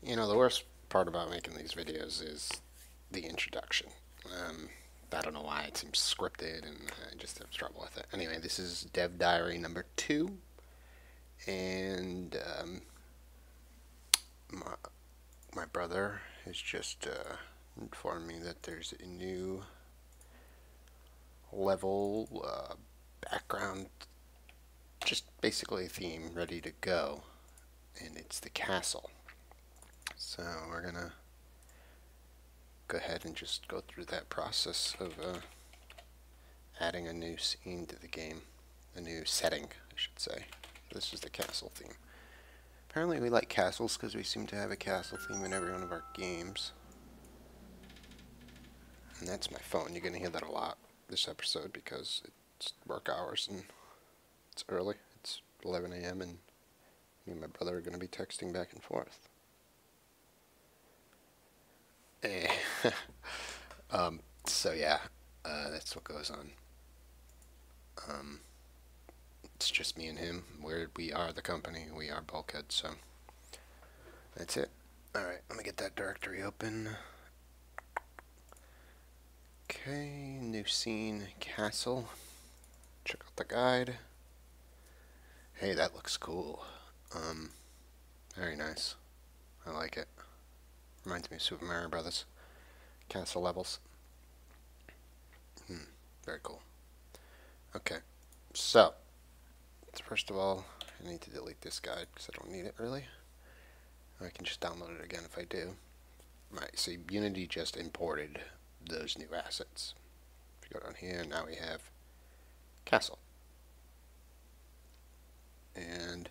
You know, the worst part about making these videos is the introduction. I don't know why it seems scripted, and I just have trouble with it. Anyway, this is Dev Diary number 2, and my, my brother has just informed me that there's a new level background, just basically a theme ready to go, and it's the castle. So we're gonna go ahead and just go through that process of adding a new scene to the game, a new setting, I should say. This is the castle theme. Apparently we like castles because we seem to have a castle theme in every one of our games. And that's my phone. You're going to hear that a lot this episode because it's work hours and it's early. It's 11 a.m. and me and my brother are going to be texting back and forth. So yeah, that's what goes on. It's just me and him. We are the company. We are Bulkhead, so that's it. Alright, let me get that directory open. Okay, new scene, castle. Check out the guide. Hey, that looks cool. Very nice. I like it. Reminds me of Super Mario Brothers. Castle levels. Very cool. Okay, so first of all, I need to delete this guide because I don't need it really. I can just download it again if I do. Right, so Unity just imported those new assets. If you go down here, now we have castle. And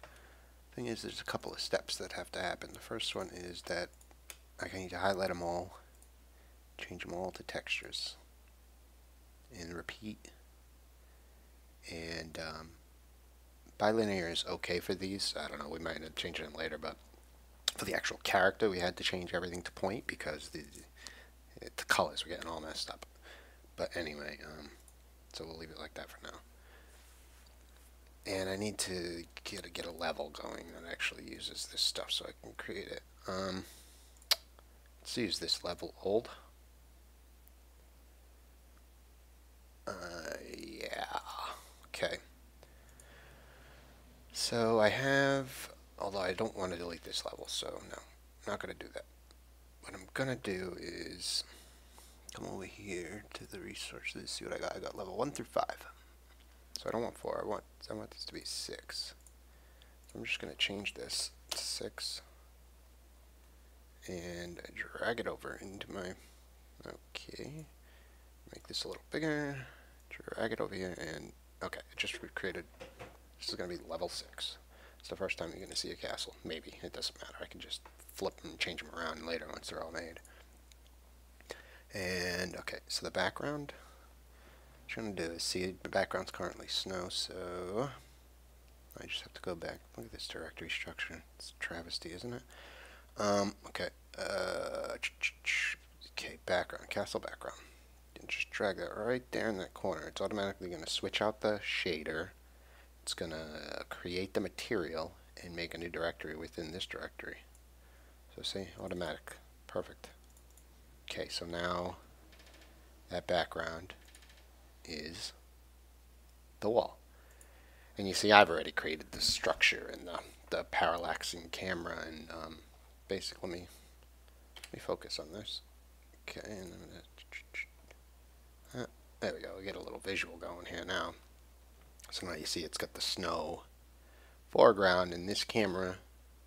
the thing is, there's a couple of steps that have to happen. The first one is that I need to highlight them all, change them all to textures, and repeat. And bilinear is okay for these. I don't know, we might end up changing them later, but for the actual character, we had to change everything to point because the colors were getting all messed up. But anyway, so we'll leave it like that for now. And I need to get a level going that actually uses this stuff so I can create it. Let's use this level old. Yeah. Okay. So I have, although I don't want to delete this level, so no, I'm not going to do that. What I'm going to do is come over here to the resources, see what I got. I got level 1 through 5. So I don't want 4, I want this to be 6. So I'm just going to change this to 6 and drag it over into my, okay, make this a little bigger, drag it over here, and okay, it just created, this is going to be level 6. It's the first time you're going to see a castle. Maybe, it doesn't matter. I can just flip and change them around later once they're all made. And okay, so the background, what I'm going to do is see the background's currently snow, so I just have to go back. Look at this directory structure. It's a travesty, isn't it? Okay. Okay, background, castle background. And just drag that right there in that corner. It's automatically going to switch out the shader. It's going to create the material and make a new directory within this directory. So see, automatic. Perfect. Okay, so now that background is the wall. And you see I've already created the structure and the parallaxing camera and basically let me focus on this. Okay, and I'm gonna, there we go, we get a little visual going here now. So now you see it's got the snow foreground, and this camera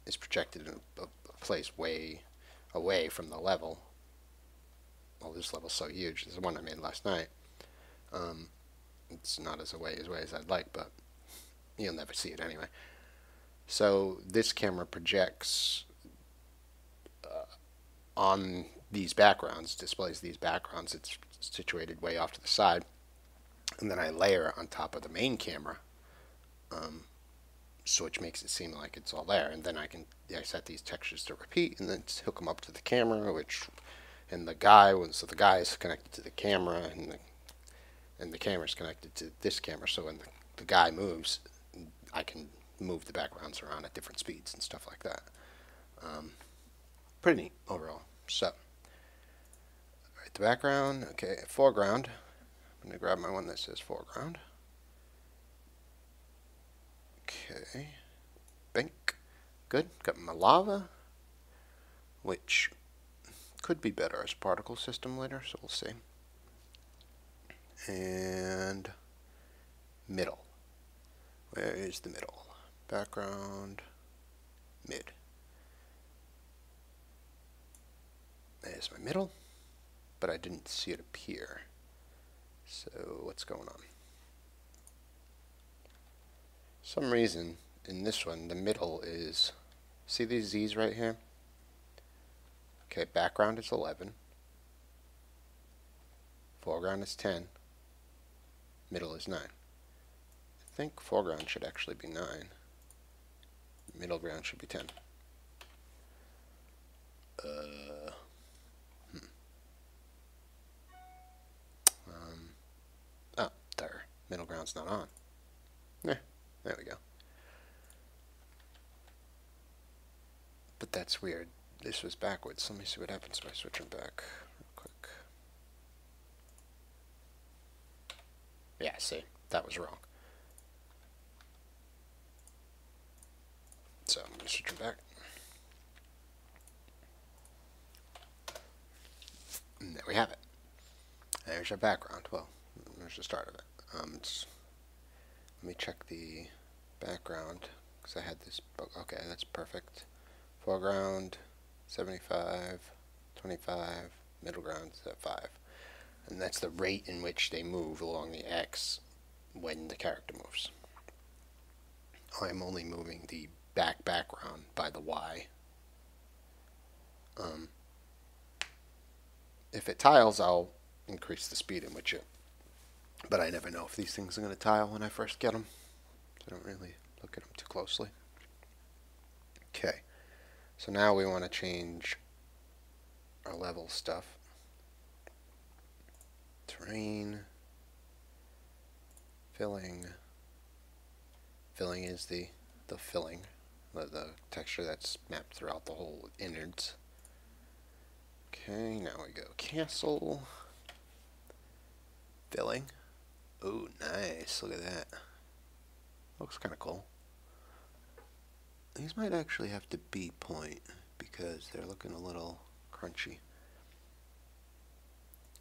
is projected in a place way away from the level. Well, this level's so huge. This is the one I made last night. It's not as away as I'd like, but you'll never see it anyway. So this camera projects on these backgrounds, displays these backgrounds. It's situated way off to the side, and then I layer on top of the main camera, so which makes it seem like it's all there. And then I set these textures to repeat, and then hook them up to the camera, and the guy is connected to the camera, and the camera is connected to this camera. So when the guy moves, I can move the backgrounds around at different speeds and stuff like that. pretty neat overall. So, right, the background, okay, foreground. I'm going to grab my one that says foreground. Okay, bink. Good. Got my lava, which could be better as a particle system later, so we'll see. And middle. Where is the middle? Background, mid. There's my middle, but I didn't see it appear. So what's going on? Some reason in this one, the middle is, see these Z's right here? Okay, background is 11. Foreground is 10. Middle is 9. I think foreground should actually be 9. Middle ground should be 10. Oh, there. Middle ground's not on. There we go. But that's weird. This was backwards. Let me see what happens if I switch them back real quick. Yeah, see, that was wrong. So I'm going to switch them back. And there we have it. There's our background. Well, there's the start of it. Let me check the background because I had this. Okay, that's perfect. Foreground 75, 25, middle ground's at 5. And that's the rate in which they move along the X when the character moves. I'm only moving the background by the Y. If it tiles, I'll increase the speed in which it. But I never know if these things are going to tile when I first get them. So I don't really look at them too closely. Okay. So now we want to change our level stuff. Terrain. Filling. Filling is the filling. The texture that's mapped throughout the whole innards. Okay, now we go castle. Filling. Oh, nice. Look at that. Looks kind of cool. These might actually have to be point because they're looking a little crunchy.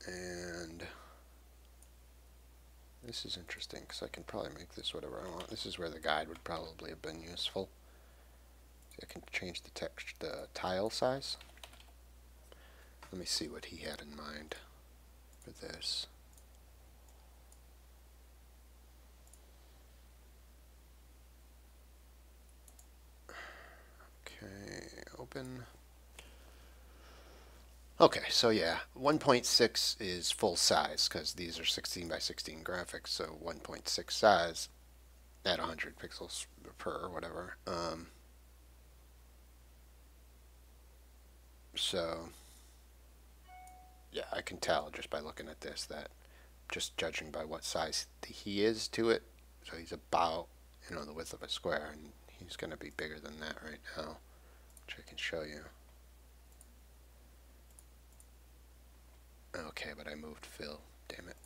And this is interesting because I can probably make this whatever I want. This is where the guide would probably have been useful. I can change the text, the tile size. Let me see what he had in mind for this. Okay, open. Okay, so yeah, 1.6 is full size because these are 16 by 16 graphics, so 1.6 size at 100 pixels per or whatever. So yeah, I can tell just by looking at this that just judging by what size he is to it, so he's about, you know, the width of a square, and he's going to be bigger than that right now, which I can show you. Okay, but I moved Phil. Damn it.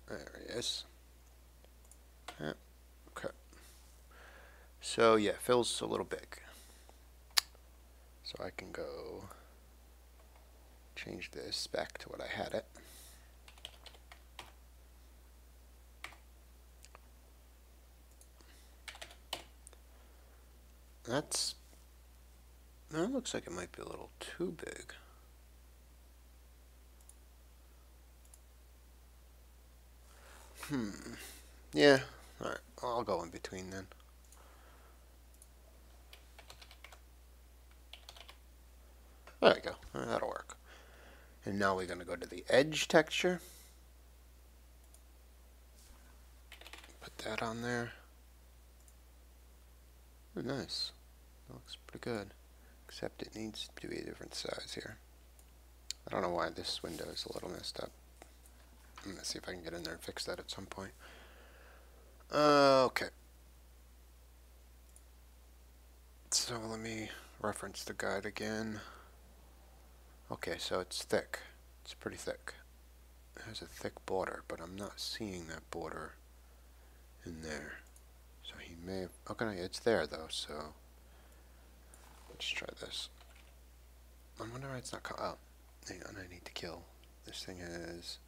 There he is. Okay. So yeah, Phil's a little big. So I can go change this back to what I had it. That looks like it might be a little too big. Yeah. Alright, I'll go in between then. There we go. That'll work. And now we're going to go to the edge texture. Put that on there. Oh, nice. That looks pretty good. Except it needs to be a different size here. I don't know why this window is a little messed up. I'm going to see if I can get in there and fix that at some point. Okay. So let me reference the guide again. Okay, so it's thick. It's pretty thick. It has a thick border, but I'm not seeing that border in there. So he may have... Okay, it's there though, so... Let's try this. I wonder why it's not... Oh, hang on, I need to kill. This thing has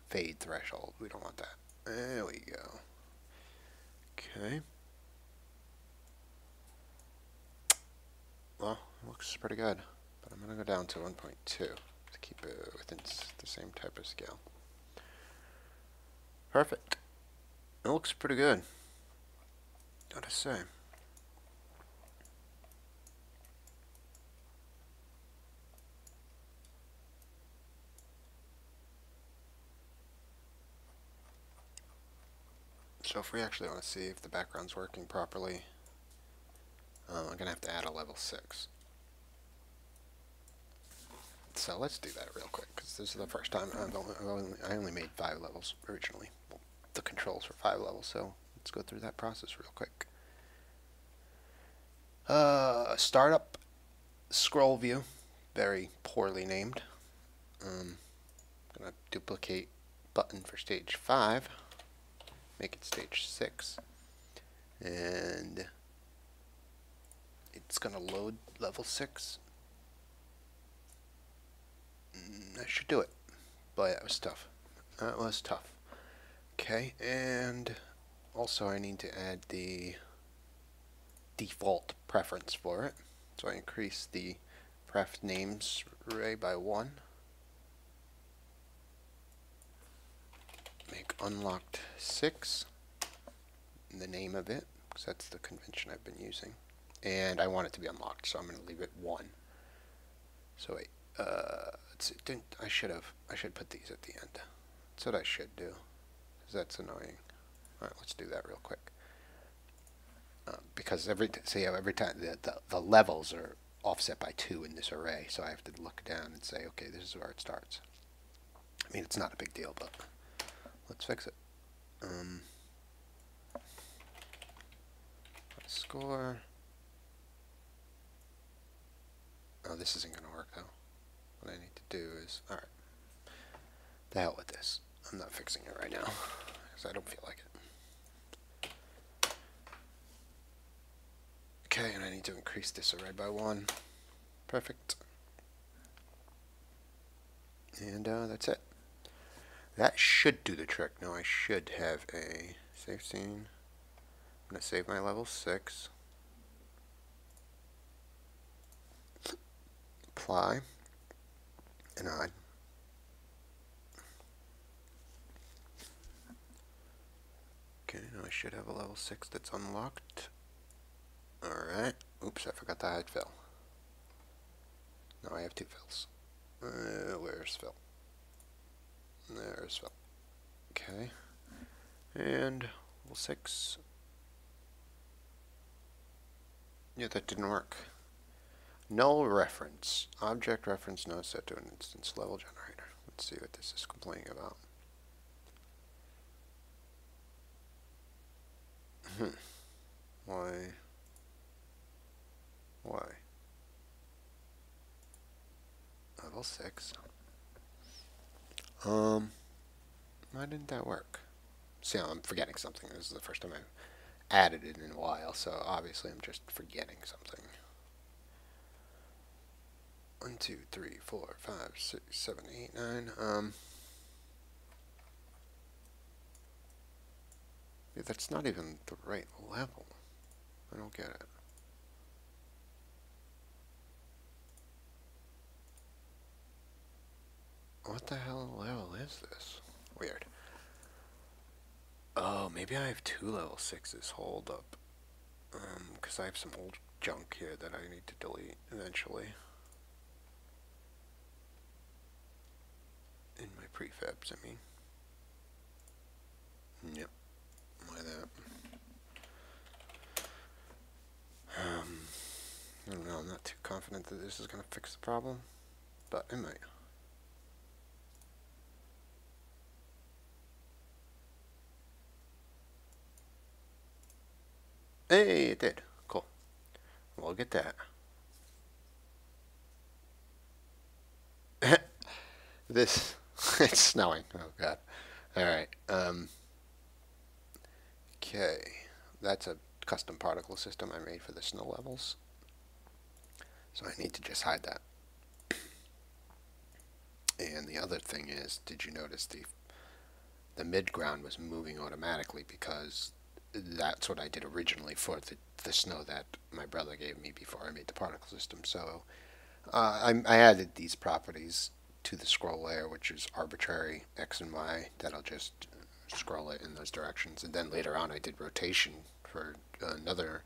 fade threshold. We don't want that. There we go. Okay. Well, it looks pretty good. But I'm going to go down to 1.2 to keep it within the same type of scale. Perfect. It looks pretty good, gotta say. So if we actually want to see if the background's working properly, I'm going to have to add a level 6. So let's do that real quick, because this is the first time I only made 5 levels originally. Well, the controls for 5 levels, so let's go through that process real quick. Startup scroll view, very poorly named. I'm going to duplicate button for stage 5. Make it stage 6, and it's gonna load level 6. I should do it. Boy, that was tough. That was tough. Okay, and also I need to add the default preference for it. So I increase the pref names array by 1. Make unlocked 6 the name of it, because that's the convention I've been using. And I want it to be unlocked, so I'm going to leave it 1. So wait, I should put these at the end. That's what I should do, because that's annoying. Alright, let's do that real quick. Because every time the levels are offset by 2 in this array, so I have to look down and say, okay, this is where it starts. I mean, it's not a big deal, but let's fix it. Score. Oh, this isn't going to work, though. What I need to do is... Alright. The hell with this. I'm not fixing it right now, because I don't feel like it. Okay, and I need to increase this array by 1. Perfect. And that's it. That should do the trick. Now I should have a save scene. I'm going to save my level 6. Apply. And add. Okay, now I should have a level 6 that's unlocked. Alright. Oops, I forgot to hide Phil. Now I have 2 Phils. Where's Phil? There's Phil. Okay. And level 6. Yeah, that didn't work. Null reference. Object reference no set to an instance level generator. Let's see what this is complaining about. Why? Why? Level 6. Why didn't that work? See, I'm forgetting something. This is the first time I've added it in a while, so obviously I'm just forgetting something. 1, 2, 3, 4, 5, 6, 7, 8, 9. Yeah, that's not even the right level. I don't get it. What the hell level is this? Weird. Oh, maybe I have 2 level 6s. Hold up. Because I have some old junk here that I need to delete eventually. In my prefabs, I mean. Yep. Why that? I don't know, I'm not too confident that this is going to fix the problem, but it might. Hey, it did. Cool. We'll get that. This, it's snowing. Oh god. Alright, okay. That's a custom particle system I made for the snow levels. So I need to just hide that. And the other thing is, did you notice the mid-ground was moving automatically because that's what I did originally for the snow that my brother gave me before I made the particle system. So I added these properties to the scroll layer, which is arbitrary X and Y. That'll just scroll it in those directions. And then later on I did rotation for another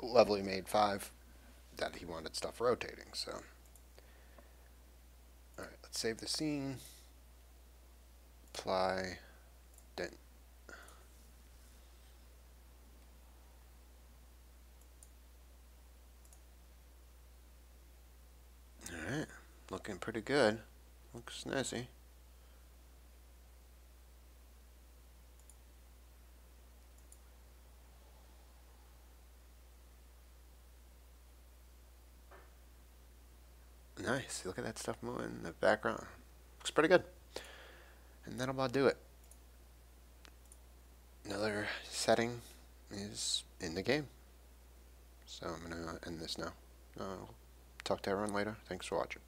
level he made 5 that he wanted stuff rotating. So alright, let's save the scene. Apply. Then alright, looking pretty good. Looks snazzy. Nice. Look at that stuff moving in the background. Looks pretty good. And that'll about do it. Another setting is in the game. So I'm going to end this now. Talk to everyone later. Thanks for watching.